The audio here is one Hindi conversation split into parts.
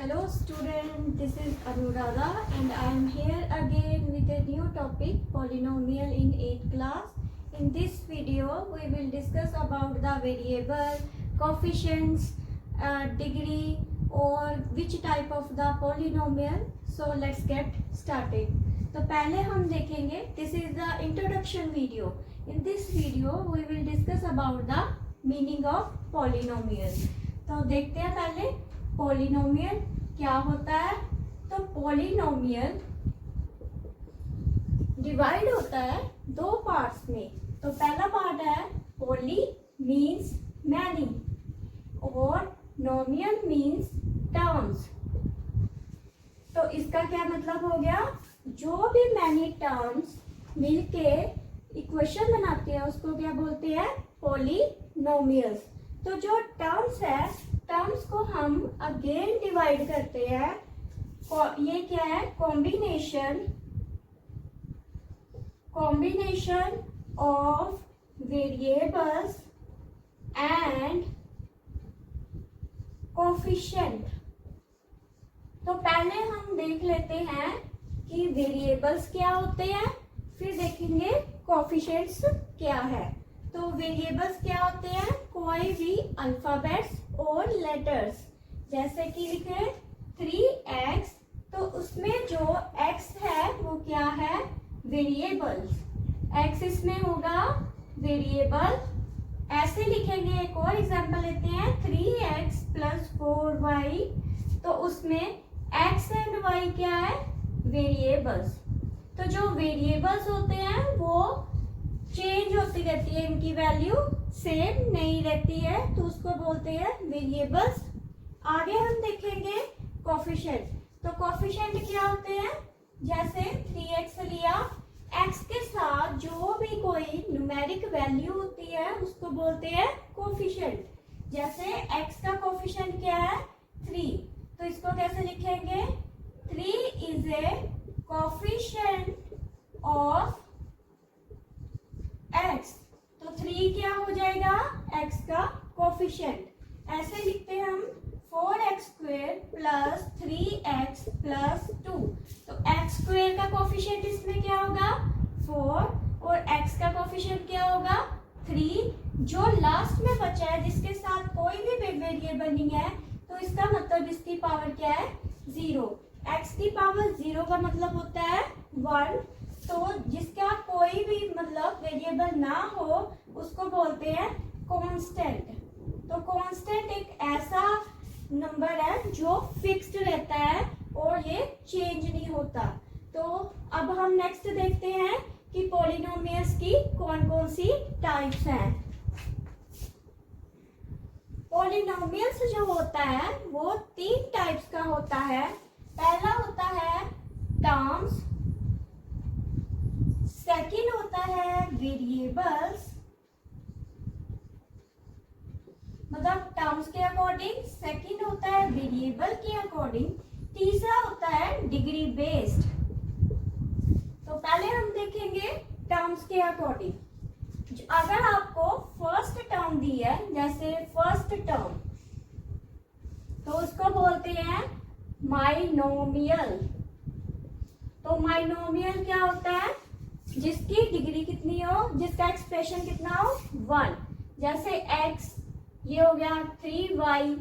Hello student, this is Anuradha and I am here again with a new topic, polynomial in 8th class. In this video, we will discuss about the variable, coefficients, degree or which type of the polynomial. So let's get started. तो पहले हम देखेंगे, this is the introduction video. In this video, we will discuss about the meaning of polynomial. तो देखते हैं पहले पॉलिनोमियल क्या होता है। तो पॉलिनोमियल डिवाइड होता है दो पार्ट्स में। तो पहला पार्ट है पॉली मीन्स मैनी और नोमियल मीन्स टर्म्स। तो इसका क्या मतलब हो गया, जो भी मैनी टर्म्स मिलके इक्वेशन बनाते हैं उसको क्या बोलते हैं, पॉलिनोमियल्स। तो जो टर्म्स है, टर्म्स को हम अगेन डिवाइड करते हैं। ये क्या है, combination of variables and coefficient. तो पहले हम देख लेते हैं कि वेरिएबल्स क्या होते हैं, फिर देखेंगे कोफिशिएंट्स क्या है। तो वेरिएबल्स क्या होते हैं, कोई भी अल्फाबेट्स और लेटर्स। जैसे कि लिखे 3x, तो उसमें जो x है वो क्या है, वेरिएबल्स। x इसमें होगा वेरिएबल। ऐसे लिखेंगे, एक और एग्जांपल लेते हैं 3x + 4y, तो उसमें x एंड y क्या है, वेरिएबल्स। तो जो वेरिएबल्स होते हैं वो चेंज होती रहती है, इनकी वैल्यू सेम नहीं रहती है, तो उसको बोलते हैं वेरिएबल्स। आगे हम देखेंगे कोफिशिएंट। तो कोफिशिएंट क्या होते हैं, जैसे 3x लिया, x के साथ जो भी कोई न्यूमेरिक वैल्यू होती है उसको बोलते हैं कोफिशिएंट। जैसे x का कोफिशिएंट क्या है, 3, तो इसको कैसे लिखेंगे, 3 is a coefficient of x। तो 3 क्या हो जाएगा, x का कोफिशिएंट। ऐसे लिखते हैं हम 4x² + 3x + 2। तो x² का कोफिशिएंट इसमें क्या होगा, 4, और x का कोफिशिएंट क्या होगा, 3। जो लास्ट में बचा है जिसके साथ कोई भी वेरिएबल नहीं है, तो इसका मतलब इसकी पावर क्या है, 0। x की पावर 0 का मतलब होता है 1। तो जिसका कोई भी मतलब वेरिएबल ना हो उसको बोलते हैं कांस्टेंट। तो कांस्टेंट एक ऐसा नंबर है जो फिक्स्ड रहता है और ये चेंज नहीं होता। तो अब हम नेक्स्ट देखते हैं कि पॉलिनोमियल्स की कौन कौन सी टाइप्स हैं। पॉलिनोमियल्स जो होता है वो 3 टाइप्स का होता है। पहला होता है टर्म्स, सेकंड होता है वेरिएबल्स, मतलब टर्म्स के अकॉर्डिंग, सेकंड होता है वेरिएबल के अकॉर्डिंग, तीसरा होता है डिग्री बेस्ड। तो पहले हम देखेंगे टर्म्स के अकॉर्डिंग। अगर आपको फर्स्ट टर्म दी है, जैसे फर्स्ट टर्म, तो उसको बोलते हैं माइनोमियल। तो माइनोमियल क्या होता है, जिसकी डिग्री कितनी हो, जिसका एक्सप्रेशन कितना हो, 1। जैसे x ये हो गया 3y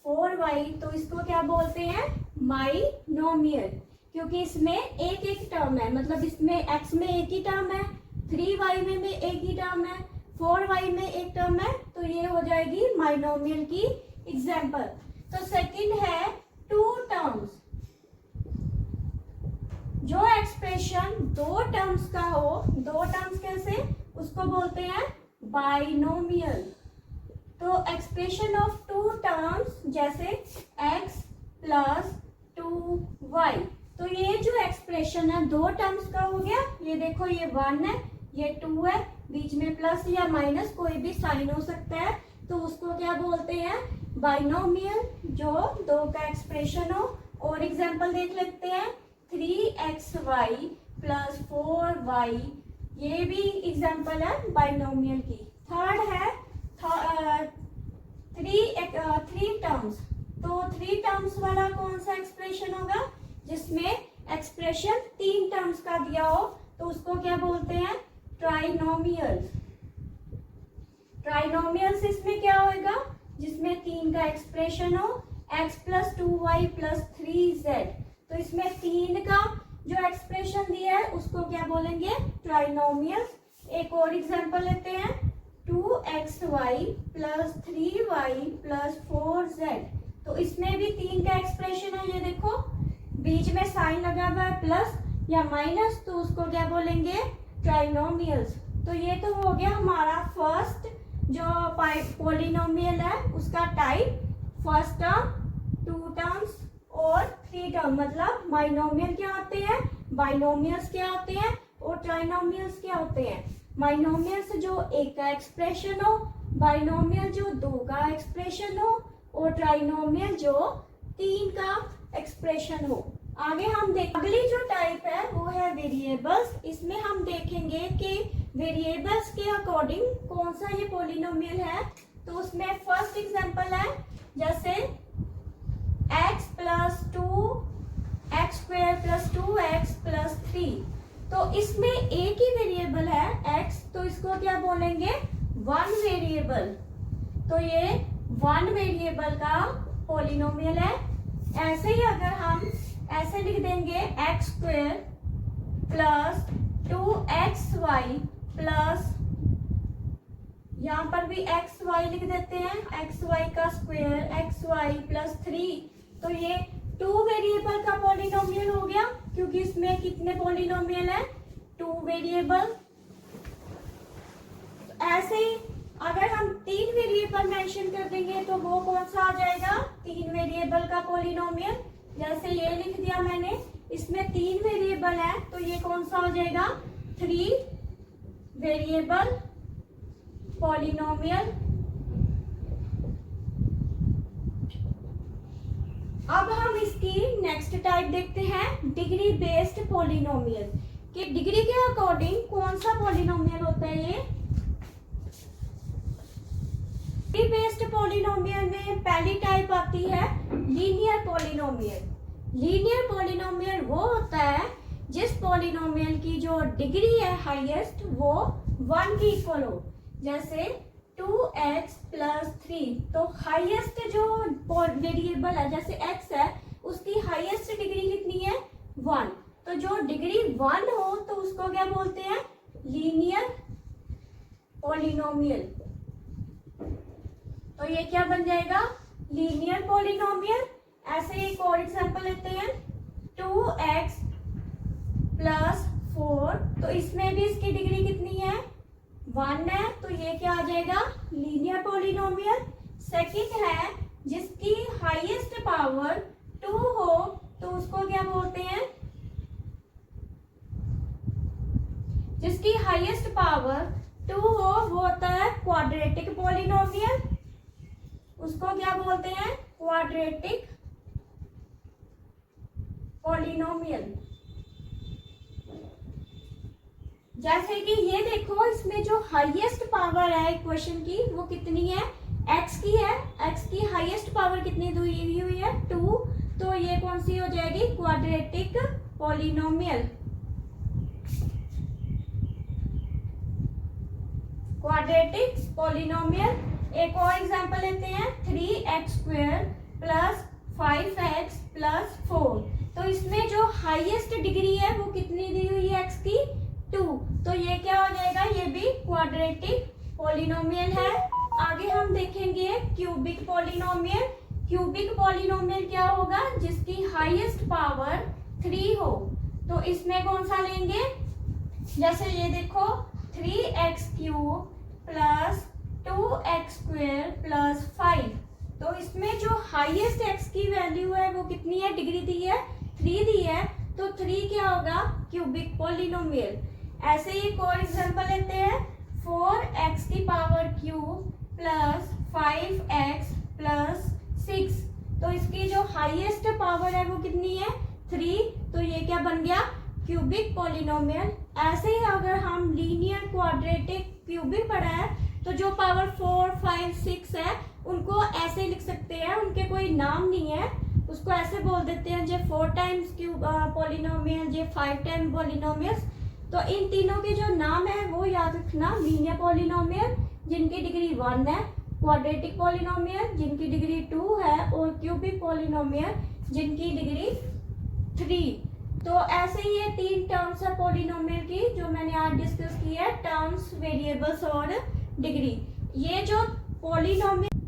4y, तो इसको क्या बोलते हैं, माइनोमियल, क्योंकि इसमें एक एक टर्म है। मतलब इसमें x में एक ही टर्म है, 3y में भी एक ही टर्म है, 4y में एक टर्म है, तो ये हो जाएगी माइनोमियल की एग्जाम्पल। तो सेकंड है 2 टर्म्स। जो एक्सप्रेशन 2 टर्म्स का हो, 2 टर्म्स कैसे, उसको बोलते हैं बाइनोमियल। तो एक्सप्रेशन ऑफ 2 टर्म्स, जैसे x + 2y, तो ये जो एक्सप्रेशन है 2 टर्म्स का हो गया। ये देखो, ये 1 है, ये 2 है, बीच में प्लस या माइनस कोई भी साइन हो सकता है, तो उसको क्या बोलते हैं, बाइनोमियल, जो 2 का एक्सप्रेशन हो। और एग्जांपल देख लेते हैं 3xy + 4y, ये भी एग्जांपल है बाइनोमियल की। थर्ड है 3 टर्म्स। तो 3 टर्म्स वाला कौन सा एक्सप्रेशन होगा? जिसमें एक्सप्रेशन 3 टर्म्स का दिया हो तो उसको क्या बोलते हैं? ट्राइनोमियल। ट्राइनोमियल्स इसमें क्या होगा? जिसमें 3 का एक्सप्रेशन हो, x + 2y + 3z। तो इसमें 3 का जो एक्सप्रेशन दिया है उसको क्या बोलेंगे? ट्राइनोमियल। एक और एग्जांपल लेते हैं, 2xy + 3y + 4z। तो इसमें भी 3 का एक्सप्रेशन है। ये देखो बीच में साइन लगा हुआ है प्लस या माइनस, तो उसको क्या बोलेंगे? ट्राइनोमियल्स। तो ये तो हो गया हमारा फर्स्ट जो पॉलिनोमियल है उसका टाइप। फर्स्ट टर्म, 2 टर्म्स और 3 टर्म। मतलब बाइनोमियल क्या होते हैं, बाइनोमियल्स क्या होते हैं और ट्राइनोमियल्स क्या होते हैं। बाइनोमियल्स जो 1 का एक्सप्रेशन हो, बाइनोमियल जो 2 का एक्सप्रेशन हो और ट्राइनोमियल जो 3 का एक्सप्रेशन हो। आगे हम देख, अगली जो टाइप है वो है वेरिएबल्स। इसमें हम देखेंगे कि वेरिएबल्स के अकॉर्डिंग कौन सा ये पॉलिनोमियल है। तो उसमें फर्स्ट एग्जांपल है जैसे x + 2x² + 2x + 3। तो इसमें एक ही वेरिएबल है x, तो इसको क्या बोलेंगे? 1 वेरिएबल। तो ये 1 वेरिएबल का पॉलिनोमियल है। ऐसे ही अगर हम ऐसे लिख देंगे x² + 2xy प्लस, यहाँ पर भी xy लिख देते हैं, xy² xy + 3। तो ये 2 वेरिएबल का पॉलिनोमियल हो गया, क्योंकि इसमें कितने पॉलिनोमियल है? 2 वेरिएबल। ऐसे ही अगर हम 3 वेरिएबल मेंशन कर देंगे तो वो कौन सा आ जाएगा? 3 वेरिएबल का पॉलिनोमियल। जैसे ये लिख दिया मैंने, इसमें 3 वेरिएबल है तो ये कौन सा हो जाएगा? 3 वेरिएबल पॉलिनोमियल। अब हम इसकी नेक्स्ट टाइप देखते हैं, डिग्री बेस्ड पॉलिनोमियल। कि डिग्री के अकॉर्डिंग कौन सा पॉलिनोमियल होता है ये। डिग्री बेस्ड पॉलिनोमियल में पहली टाइप आती है लीनियर पॉलिनोमियल। लीनियर पॉलिनोमियल वो होता है जिस पॉलिनोमियल की जो डिग्री है हाईएस्ट वो 1 की इक्वल हो। जैसे 2x + 3, तो हाईएस्ट जो वेरिएबल है जैसे x है उसकी हाईएस्ट डिग्री कितनी है? 1। तो जो डिग्री 1 हो तो उसको क्या बोलते हैं? Linear polynomial. तो ये क्या बन जाएगा? Linear polynomial. ऐसे एक और एग्जांपल लेते हैं, 2x + 4। तो इसमें भी इसकी डिग्री कितनी है? 1 है। तो ये क्या आ जाएगा? Linear polynomial. सेकंड है जिसकी हाईएस्ट पावर 2 हो तो उसको क्या बोलते हैं? जिसकी हाईएस्ट पावर 2 हो वो होता है क्वाड्रेटिक पॉलिनोमियल। उसको क्या बोलते हैं? Quadratic polynomial. जैसे कि ये देखो, इसमें जो हाईएस्ट पावर है इक्वेशन की वो कितनी है? x की है। x की हाईएस्ट पावर कितनी दी हुई है? 2। तो ये कौन सी हो जाएगी? Quadratic polynomial. Quadratic polynomial. एक और एग्जांपल लेते हैं, 3x² + 5x + 4। तो इसमें जो हाईएस्ट डिग्री है वो कितनी दी हुई है x की? 2। तो ये क्या हो जाएगा? ये भी क्वाड्रेटिक पॉलिनोमियल है। आगे हम देखेंगे क्यूबिक पॉलिनोमियल। क्यूबिक पॉलिनोमियल क्या होगा? जिसकी हाईएस्ट पावर 3 हो। तो इसमें कौन सा लेंगे? जैसे ये देखो, 3x³ + 2x² + 5। तो इसमें जो हाईएस्ट x की वैल्यू है वो कितनी है? डिग्री दी है 3 दी है। तो 3 क्या होगा? Cubic polynomial. ऐसे ही एक और एग्जांपल लेते हैं, 4x³ + 5x + 6। तो इसकी जो हाईएस्ट पावर है वो कितनी है? 3। तो ये क्या बन गया? Cubic polynomial. ऐसे ही अगर हम लीनियर, क्वाड्रेटिक, क्यूबिक पढ़ा है तो जो पावर 4, 5, 6 है उनको ऐसे लिख सकते हैं, उनके कोई नाम नहीं है, उसको ऐसे बोल देते हैं जे 4 टाइम्स क्यूब पॉलिनोमियल, जे 5 टाइम पॉलिनोमियल्स। तो इन तीनों के जो नाम है वो याद रखना, लीनियर पॉलिनोमियल जिनकी डिग्री 1 है, क्वाड्रेटिक पॉलिनोमियल जिनकी डिग्री 2 है, और क्यूबिक पॉलिनोमियल जिनकी डिग्री 3। तो ऐसे ही ये 3 टर्म्स है पॉलिनोमियल की जो मैंने आज डिस्कस की है, टर्म्स, वेरिएबल्स और डिग्री। ये जो पॉलिनोमियल,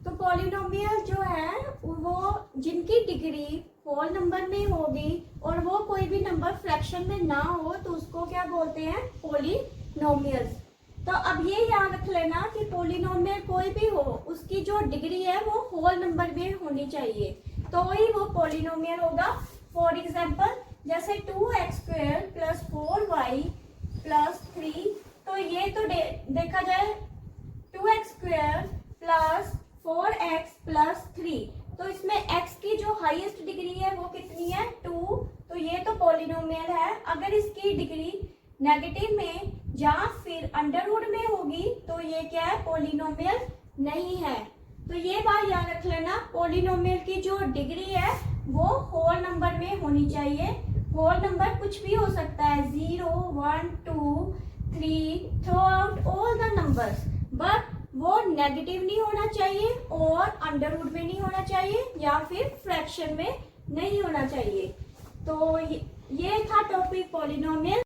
तो पॉलिनोमियल जो है वो जिनकी डिग्री होल नंबर में होगी और वो कोई भी नंबर फ्रैक्शन में ना हो तो उसको क्या बोलते हैं, पॉलिनोमियल्स। तो अब ये याद रख लेना कि पॉलिनोमियल कोई भी हो उसकी जो डिग्री है वो होल नंबर में होनी चाहिए तो ही वो पॉलिनोमियल होगा। फॉर एग्जाम्पल जैसे 2x² + 4y + 3, तो ये तो देखा जाए 2x² + 4x + 3, तो इसमें x की जो हाईएस्ट डिग्री है वो कितनी है, 2, तो ये तो पॉलिनोमियल है। अगर इसकी डिग्री नेगेटिव में या फिर अंडरवुड में होगी तो ये क्या है, पॉलिनोमियल नहीं है। तो ये बात याद रख लेना, पॉलिनोमियल की जो डिग्री है वो होल नंबर में होनी चाहिए। होल नंबर कुछ भी हो सकता है, 0, 1, 2, 3, through out all the numbers, but वो नेगेटिव नहीं होना चाहिए और अंडरवुड में नहीं होना चाहिए या फिर फ्रैक्शन में नहीं होना चाहिए। तो ये था टॉपिक पॉलिनोमियल।